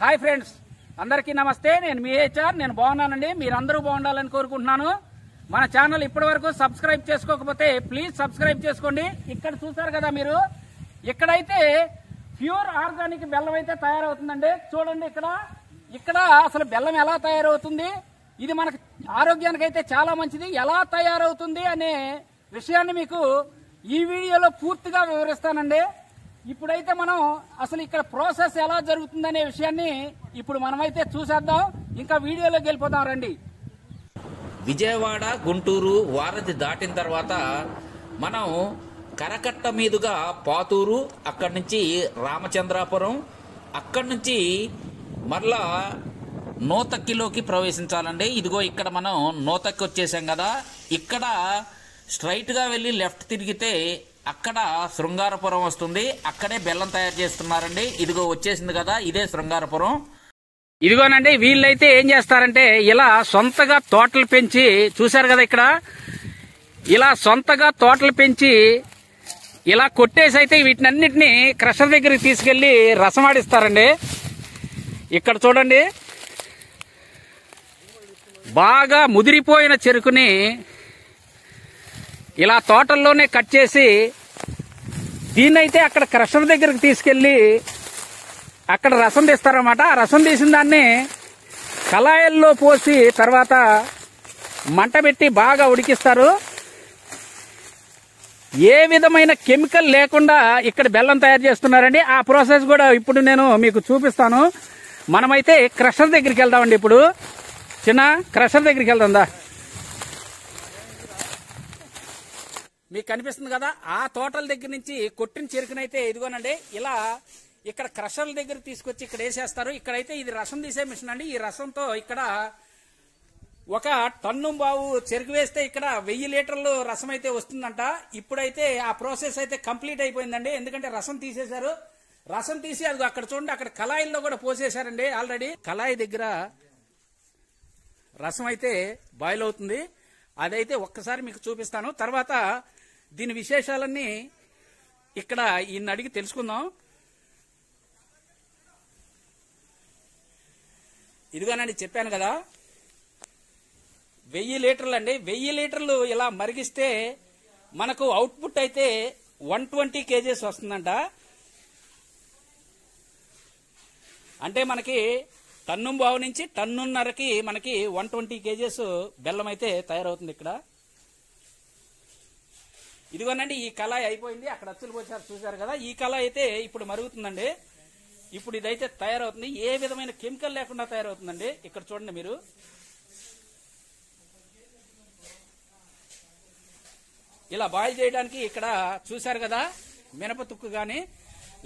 Hi friends, అందరికీ నమస్తే. నేను మీ హెచ్ఆర్. నేను బాగున్నానండి. మీరందరూ బాగుండాలని కోరుకుంటున్నాను. మన ఛానల్ ఇప్పటి వరకు సబ్స్క్రైబ్ చేసుకోకపోతే ప్లీజ్ సబ్స్క్రైబ్ చేసుకోండి. ఇక్కడ చూసారు కదా మీరు, ఇక్కడైతే ప్యూర్ ఆర్గానిక్ బెల్లం అయితే తయారవుతుందండి. చూడండి ఇక్కడ అసలు బెల్లం ఎలా తయారవుతుంది, ఇది మనకు ఆరోగ్యానికి అయితే చాలా మంచిది. ఎలా తయారవుతుంది అనే విషయాన్ని మీకు ఈ వీడియోలో పూర్తిగా వివరిస్తానండి. ఇప్పుడైతే మనం అసలు ఇక్కడ ప్రాసెస్ ఎలా జరుగుతుందనే విషయాన్ని ఇప్పుడు మనమైతే చూసేద్దాం. ఇంకా వీడియోలోకి వెళ్ళిపోదాం రండి. విజయవాడ, గుంటూరు, వారధి దాటిన తర్వాత మనం కరకట్ట మీదుగా పాతూరు, అక్కడి నుంచి రామచంద్రాపురం, అక్కడి నుంచి మరలా నూతక్కిలోకి ప్రవేశించాలండి. ఇదిగో ఇక్కడ మనం నూతక్కి వచ్చేసాం కదా. ఇక్కడ స్ట్రైట్గా వెళ్ళి లెఫ్ట్ తిరిగితే అక్కడ శృంగారపురం వస్తుంది. అక్కడే బెల్లం తయారు చేస్తున్నారండి. ఇదిగో వచ్చేసింది కదా, ఇదే శృంగారపురం. ఇదిగోనండి, వీళ్ళైతే ఏం చేస్తారంటే ఇలా సొంతగా తోటలు పెంచి, చూశారు కదా ఇక్కడ ఇలా సొంతగా తోటలు పెంచి ఇలా కొట్టేసి అయితే వీటినన్నిటినీ క్రషర్ దగ్గరికి తీసుకెళ్లి రసం ఆడిస్తారండి. ఇక్కడ చూడండి, బాగా ముదిరిపోయిన చెరుకుని ఇలా తోటల్లోనే కట్ చేసి దీన్నైతే అక్కడ క్రషర్ దగ్గరికి తీసుకెళ్లి అక్కడ రసం తీస్తారన్నమాట. ఆ రసం తీసిన దాన్ని కళాయిల్లో పోసి తర్వాత మంట పెట్టి బాగా ఉడికిస్తారు. ఏ విధమైన కెమికల్ లేకుండా ఇక్కడ బెల్లం తయారు చేస్తున్నారండి. ఆ ప్రాసెస్ కూడా ఇప్పుడు నేను మీకు చూపిస్తాను. మనమైతే క్రషర్ దగ్గరికి వెళ్దామండి. ఇప్పుడు చిన్న క్రషర్ దగ్గరికి వెళ్దాందా. మీకు కనిపిస్తుంది కదా, ఆ తోటల దగ్గర నుంచి కొట్టిన చెరుకునైతే ఇదిగోనండి ఇలా ఇక్కడ క్రషర్ల దగ్గర తీసుకొచ్చి ఇక్కడ వేసేస్తారు. ఇక్కడైతే ఇది రసం తీసే మిషన్ అండి. ఈ రసంతో ఇక్కడ ఒక టన్ను బావు చెరుకు వేస్తే ఇక్కడ 1000 లీటర్లు రసం అయితే వస్తుందంట. ఇప్పుడైతే ఆ ప్రాసెస్ అయితే కంప్లీట్ అయిపోయిందండి. ఎందుకంటే రసం తీసేశారు. రసం తీసి అది అక్కడ చూడండి, అక్కడ కళాయిల్లో కూడా పోసేశారండి. ఆల్రెడీ కళాయి దగ్గర రసం అయితే బాయిల్ అవుతుంది. అదైతే ఒక్కసారి మీకు చూపిస్తాను. తర్వాత దీని విశేషాలన్నీ ఇక్కడ ఈయన అడిగి తెలుసుకుందాం. ఇదిగోనండి, చెప్పాను కదా 1000 లీటర్లు అండి. 1000 లీటర్లు ఇలా మరిగిస్తే మనకు అవుట్పుట్ అయితే 120 kgs వస్తుందంట. అంటే మనకి టన్ను బావు నుంచి టన్నున్నరకి మనకి 120 kgs బెల్లం అయితే తయారవుతుంది ఇక్కడ. ఇదిగోనండి, ఈ కళాయి అయిపోయింది. అక్కడ అచ్చులు పోసారు, చూశారు కదా. ఈ కళాయి అయితే ఇప్పుడు మరుగుతుందండి. ఇప్పుడు ఇదైతే తయారవుతుంది. ఏ విధమైన కెమికల్ లేకుండా తయారవుతుందండి. ఇక్కడ చూడండి మీరు, ఇలా బాయిల్ చేయడానికి ఇక్కడ చూశారు కదా మినప తుక్కు గాని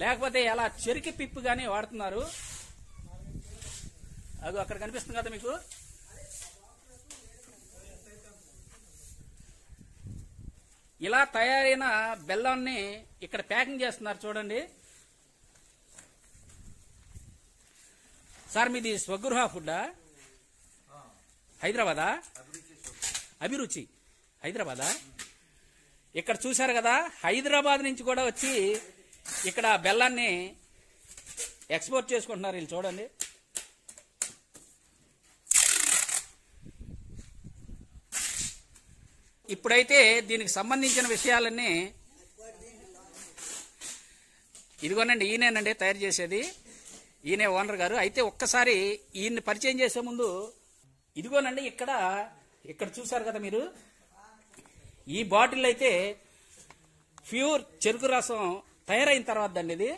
లేకపోతే ఇలా చెరికి పిప్పు గాని వాడుతున్నారు. అది అక్కడ కనిపిస్తుంది కదా మీకు. ఇలా తయారైన బెల్లాన్ని ఇక్కడ ప్యాకింగ్ చేస్తున్నారు చూడండి. సార్, మీది స్వగృహ ఫుడ్డా? హైదరాబాదా? అభిరుచి హైదరాబాదా? ఇక్కడ చూశారు కదా, హైదరాబాద్ నుంచి కూడా వచ్చి ఇక్కడ బెల్లాన్ని ఎక్స్పోర్ట్ చేసుకుంటున్నారు వీళ్ళు. చూడండి, ఇప్పుడైతే దీనికి సంబంధించిన విషయాలన్నీ ఇదిగోనండి, ఈయనేనండి తయారు చేసేది. ఈయనే ఓనర్ గారు. అయితే ఒక్కసారి ఈయన్ని పరిచయం చేసే ముందు ఇదిగోనండి, ఇక్కడ చూశారు కదా మీరు, ఈ బాటిల్ అయితే ప్యూర్ చెరుకు రసం తయారైన తర్వాత అండి ఇది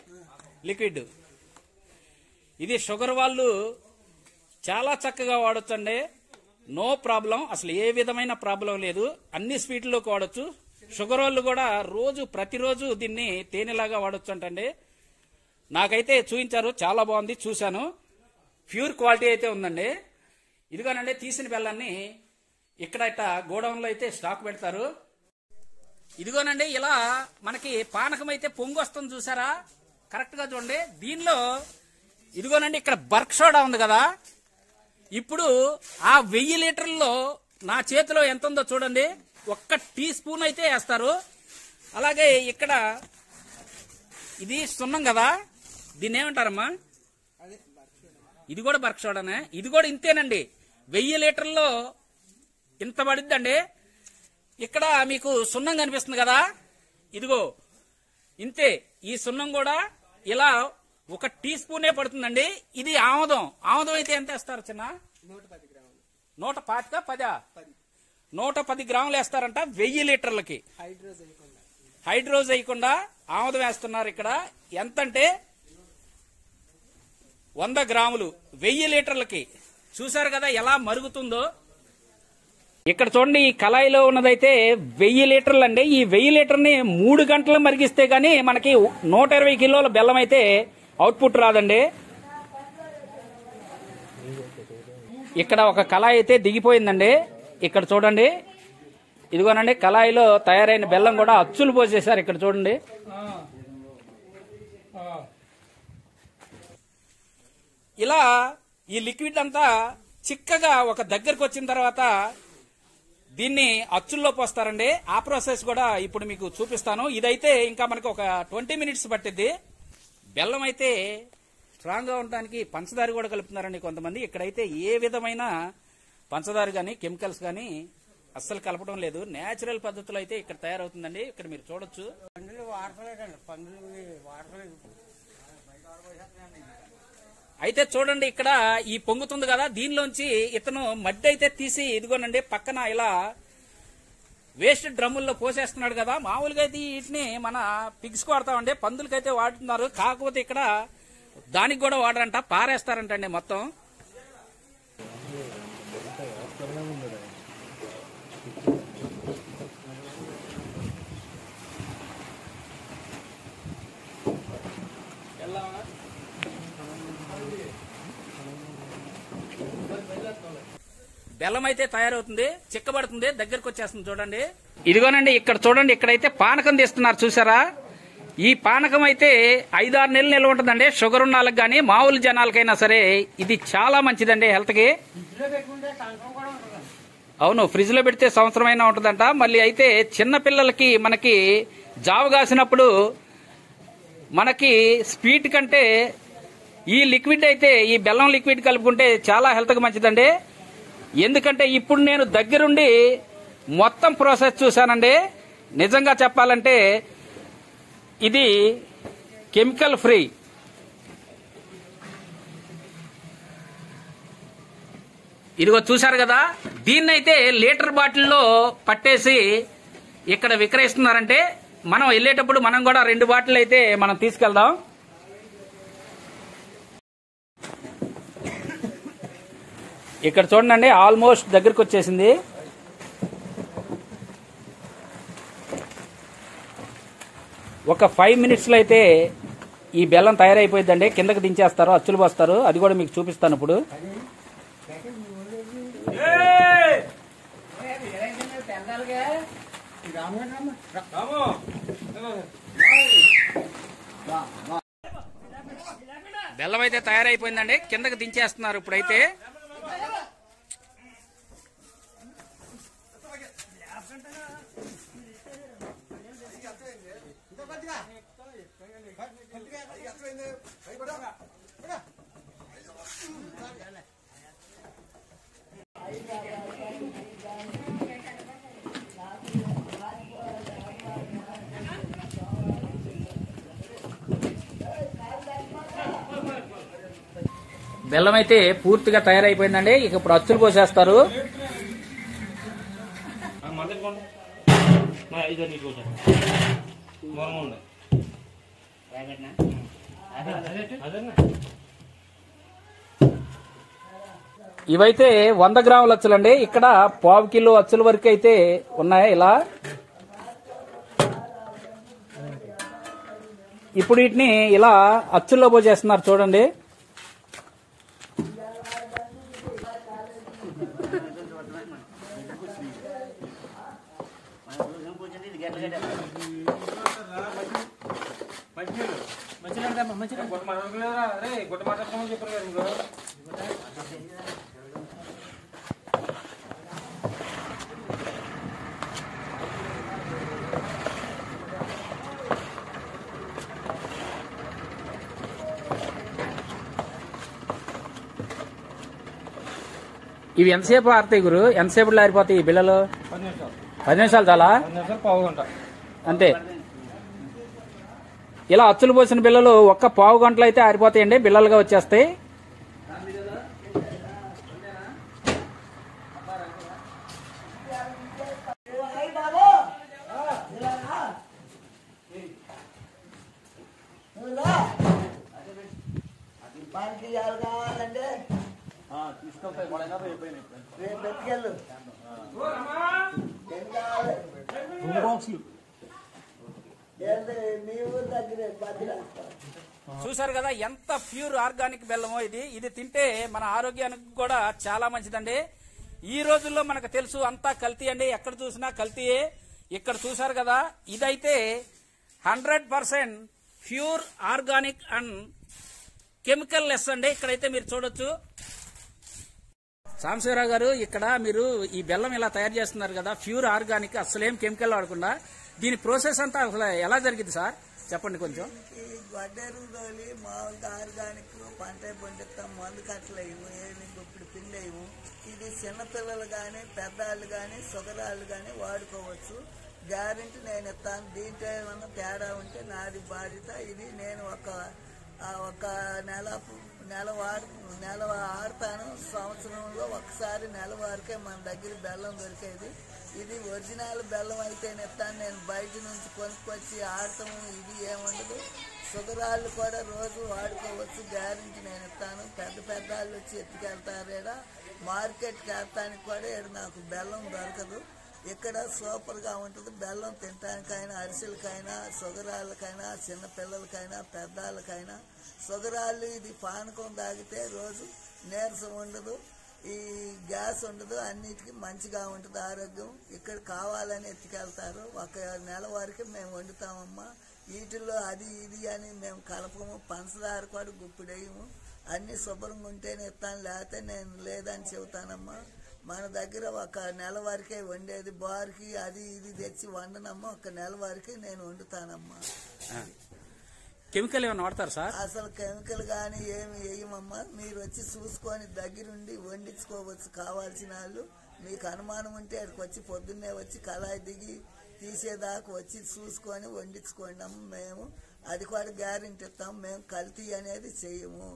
లిక్విడ్. ఇది షుగర్ వాళ్ళు చాలా చక్కగా వాడొచ్చండి. నో ప్రాబ్లం, అసలు ఏ విధమైన ప్రాబ్లం లేదు. అన్ని స్వీట్లోకి వాడచ్చు. షుగర్ వాళ్ళు కూడా ప్రతిరోజు దీన్ని తేనెలాగా వాడచ్చు అంటండి. నాకైతే చూపించారు, చాలా బాగుంది, చూశాను. ప్యూర్ క్వాలిటీ అయితే ఉందండి. ఇదిగోనండి తీసిన బెల్లాన్ని ఇక్కడ గోడౌన్లో అయితే స్టాక్ పెడతారు. ఇదిగోనండి ఇలా మనకి పానకం అయితే పొంగు వస్తుంది చూసారా, కరెక్ట్ గా చూడండి. దీనిలో ఇదిగోనండి ఇక్కడ బర్క్ సోడా ఉంది కదా, ఇప్పుడు ఆ 1000 లీటర్లలో నా చేతిలో ఎంత ఉందో చూడండి, 1 టీ స్పూన్ అయితే వేస్తారు. అలాగే ఇక్కడ ఇది సున్నం కదా, దీన్ని ఏమంటారమ్మా? ఇది కూడా బర్క్ సోడానే. ఇది కూడా ఇంతేనండి, 1000 లీటర్లలో ఇంత పడిద్దండి. ఇక్కడ మీకు సున్నం కనిపిస్తుంది కదా, ఇదిగో ఇంతే. ఈ సున్నం కూడా ఇలా 1 టీ స్పూనే పడుతుందండి. ఇది ఆముదం. ఆముదం అయితే ఎంత వేస్తారు చిన్న? 110 గ్రాములు వేస్తారంట 1000 లీటర్లకి. హైడ్రోజ్ వేయకుండా ఆముదం వేస్తున్నారు. ఇక్కడ ఎంతంటే 100 గ్రాములు 1000 లీటర్లకి. చూసారు కదా ఎలా మరుగుతుందో. ఇక్కడ చూడండి, ఈ కళాయిలో ఉన్నదైతే 1000 లీటర్లు అండి. ఈ 1000 లీటర్ని 3 గంటలు మరిగిస్తే గానీ మనకి 120 కిలోల బెల్లం అయితే అవుట్పుట్ రాదండి. ఇక్కడ ఒక కళాయి అయితే దిగిపోయిందండి. ఇక్కడ చూడండి, ఇదిగోనండి కళాయిలో తయారైన బెల్లం కూడా అచ్చులు పోసేశారు. ఇక్కడ చూడండి, ఇలా ఈ లిక్విడ్ అంతా చిక్కగా ఒక దగ్గరకు వచ్చిన తర్వాత దీన్ని అచ్చుల్లో పోస్తారండి. ఆ ప్రాసెస్ కూడా ఇప్పుడు మీకు చూపిస్తాను. ఇదైతే ఇంకా మనకి ఒక 20 మినిట్స్ పట్టిద్ది. బెల్లం అయితే స్ట్రాంగ్ గా ఉండడానికి పంచదార కూడా కలుపుతున్నారండి కొంతమంది. ఇక్కడైతే ఏ విధమైన పంచదార గాని కెమికల్స్ గాని అస్సలు కలపడం లేదు. నేచురల్ పద్ధతిలో అయితే ఇక్కడ తయారవుతుందండి. ఇక్కడ మీరు చూడొచ్చు. అయితే చూడండి, ఇక్కడ ఈ పొంగుతుంది కదా, దీనిలోంచి ఇతను మడ్డి అయితే తీసి ఇదిగోనండి పక్కన ఇలా వేస్ట్ డ్రమ్ముల్లో పోసేస్తున్నాడు కదా. మామూలుగా అయితే వీటిని మన పిగ్స్ వాడతామండి, పందులకైతే వాడుతున్నారు. కాకపోతే ఇక్కడ దానికి కూడా వాడరంట, పారేస్తారంటండి మొత్తం. బెల్లం అయితే తయారవుతుంది, చిక్కబడుతుంది, దగ్గరకు వచ్చేస్తుంది. చూడండి, ఇదిగోనండి ఇక్కడ చూడండి, ఇక్కడైతే పానకం తీస్తున్నారు చూసారా. ఈ పానకం అయితే 5-6 నెలలు నిల్వ ఉంటుందండి. షుగర్ ఉన్న వాళ్ళకి కానీ మామూలు జనాలకైనా సరే ఇది చాలా మంచిదండి హెల్త్ కి. అవును, ఫ్రిడ్జ్ లో పెడితే సంవత్సరం అయినా ఉంటుందంట. మళ్ళీ అయితే చిన్న పిల్లలకి మనకి జావ కాసినప్పుడు మనకి స్వీట్ కంటే ఈ లిక్విడ్ అయితే ఈ బెల్లం లిక్విడ్ కలుపుకుంటే చాలా హెల్త్ కి మంచిదండి. ఎందుకంటే ఇప్పుడు నేను దగ్గరుండి మొత్తం ప్రాసెస్ చూశానండి. నిజంగా చెప్పాలంటే ఇది కెమికల్ ఫ్రీ. ఇదిగో చూశారు కదా, దీన్నైతే లీటర్ బాటిల్లో పట్టేసి ఇక్కడ విక్రయిస్తున్నారంటే మనం వెళ్ళేటప్పుడు మనం కూడా 2 బాటిల్ అయితే మనం తీసుకెళ్దాం. ఇక్కడ చూడండి, ఆల్మోస్ట్ దగ్గరకు వచ్చేసింది. ఒక 5 మినిట్స్ లో అయితే ఈ బెల్లం తయారైపోయిందండి. కిందకి దించేస్తారు, అచ్చులు పోస్తారు. అది కూడా మీకు చూపిస్తాను ఇప్పుడు. బెల్లం అయితే తయారైపోయిందండి, కిందకి దించేస్తున్నారు ఇప్పుడైతే. బెల్లం అయితే పూర్తిగా తయారైపోయిందండి. ఇక ఇప్పుడు అచ్చులు పోసేస్తారు. ఇవైతే 100 గ్రాముల అచ్చులండి. ఇక్కడ 1/2 కిలో అచ్చుల వరకు అయితే ఉన్నాయి. ఇలా ఇప్పుడు వీటిని ఇలా అచ్చుల్లో పోసేస్తున్నారు చూడండి. ఇవి ఎంతసేపు ఆరుతాయి గురు? ఎంతసేపులో ఆరిపోతాయి ఈ బిళ్ళలు? 10 నిమిషాలు చాలా? అంతే. ఇలా అచ్చులు పోసిన బిళ్ళలు ఒక్క 1/2 గంటలో అయితే ఆరిపోతాయండి, బిళ్ళలుగా వచ్చేస్తాయి. చూసారు కదా ఎంత ప్యూర్ ఆర్గానిక్ బెల్లమో ఇది. ఇది తింటే మన ఆరోగ్యానికి కూడా చాలా మంచిదండి. ఈ రోజుల్లో మనకు తెలుసు అంతా కల్తీ అండి, ఎక్కడ చూసినా కల్తీయే. ఇక్కడ చూసారు కదా, ఇదైతే 100% pure organic and chemical less అండి. ఇక్కడైతే మీరు చూడొచ్చు. సాంబశివరావు గారు, ఇక్కడ మీరు ఈ బెల్లం ఇలా తయారు చేస్తున్నారు కదా, ప్యూర్ ఆర్గానిక్, అసలేం కెమికల్ వాడకుండా, దీని ప్రాసెస్ అంతా అసలు ఎలా జరిగింది సార్ చెప్పండి కొంచెం. వడ్డేరు తోలి మామూలుగా ఆర్గానిక్ పంట పండిస్తాం, మందు కట్టలేము, ఏమి ఇప్పుడు పిండేయము. ఇది చిన్నపిల్లలు కానీ పెద్దవాళ్ళు కానీ షుగరాళ్ళు కానీ వాడుకోవచ్చు. గ్యారెంటీ నేను ఇస్తాను. దీంట్లో ఏమన్నా తేడా ఉంటే నాది బాధ్యత. ఇది నేను ఒక నెల ఆడతాను. సంవత్సరంలో ఒకసారి నెలవారికే మన దగ్గర బెల్లం దొరికేది. ఇది ఒరిజినల్ బెల్లం అయితే ఇస్తాను. నేను బయట నుంచి కొనుక్కొచ్చి ఆడతాము. ఇది ఏముండదు. షుగరాళ్ళు కూడా రోజు వాడుకోవచ్చు. గ్యారెంటీ నేను ఇస్తాను. పెద్ద వాళ్ళు వచ్చి ఎత్తుకెళ్తారు. మార్కెట్కి వెళ్తానికి కూడా నాకు బెల్లం దొరకదు. ఇక్కడ సూపర్గా ఉంటుంది. బెల్లం తినటానికైనా, అరిసెలకైనా, షుగరాళ్ళకైనా, చిన్నపిల్లలకైనా, పెద్దవాళ్ళకైనా. షుగరాళ్ళు ఇది పానకం తాగితే రోజు నీరసం ఉండదు, ఈ గ్యాస్ ఉండదు, అన్నిటికీ మంచిగా ఉంటుంది ఆరోగ్యం. ఇక్కడ కావాలని ఎత్తుకెళ్తారు. ఒక నెల వరకు మేము వండుతామమ్మా. వీటిల్లో అది ఇది అని మేము కలపము. పంచదార కూడా గుప్పిడేయము. అన్నీ శుభ్రంగా ఉంటేనే ఇస్తాను, లేకపోతే నేను లేదని చెబుతానమ్మా. మన దగ్గర ఒక నెల వరకే వండేది. బార్కి అది ఇది తెచ్చి వండనమ్మా. ఒక నెల వరకే నేను వండుతానమ్మా. కెమికల్ ఏమైనా వాడతారు సార్? అసలు కెమికల్ కానీ ఏమి వేయమమ్మా. మీరు వచ్చి చూసుకొని దగ్గరుండి వండించుకోవచ్చు. కావాల్సిన వాళ్ళు మీకు అనుమానం ఉంటే అక్కడికి వచ్చి పొద్దున్నే వచ్చి కళాయి దిగి తీసేదాకా వచ్చి చూసుకొని వండించుకోండి అమ్మ. మేము అది కూడా గ్యారెంటీ ఇస్తాం. మేము కల్తీ అనేది చేయము.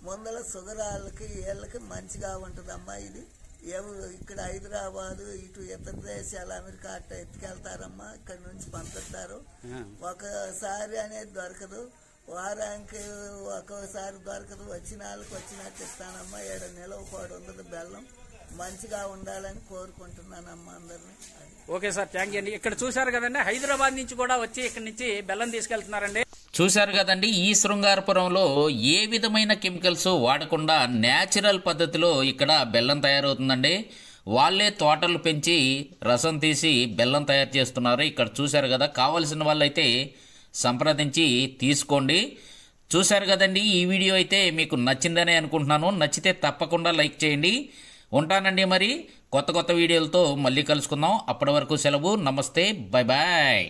ముందర షుగర్ వాళ్ళకి వీళ్ళకి మంచిగా ఉంటుందమ్మా. ఇది ఇక్కడ హైదరాబాదు, ఇటు ఇతర దేశాలు, అమెరికా అట్ట ఎత్తుకెళ్తారమ్మా. ఇక్కడ నుంచి పంపిస్తారు. ఒకసారి అనేది దొరకదు, వారానికి ఒక్కోసారి దొరకదు. వచ్చిన వాళ్ళకి వచ్చినట్టు ఇస్తానమ్మా. నిలవ కూడా ఉండదు. బెల్లం మంచిగా ఉండాలని కోరుకుంటున్నానమ్మా అందరినీ. ఓకే సార్, థ్యాంక్ యూ అండి. ఇక్కడ చూసారు కదండి, హైదరాబాద్ నుంచి కూడా వచ్చి ఇక్కడ నుంచి బెల్లం తీసుకెళ్తున్నారండి. చూశారు కదండి, ఈ శృంగారపురంలో ఏ విధమైన కెమికల్స్ వాడకుండా న్యాచురల్ పద్ధతిలో ఇక్కడ బెల్లం తయారవుతుందండి. వాళ్ళే తోటలు పెంచి రసం తీసి బెల్లం తయారు చేస్తున్నారు. ఇక్కడ చూశారు కదా, కావలసిన వాళ్ళైతే సంప్రదించి తీసుకోండి. చూశారు కదండి, ఈ వీడియో అయితే మీకు నచ్చిందనే అనుకుంటున్నాను. నచ్చితే తప్పకుండా లైక్ చేయండి. ఉంటానండి, మరి కొత్త వీడియోలతో మళ్ళీ కలుసుకుందాం. అప్పటి వరకు సెలవు. నమస్తే, బై బాయ్.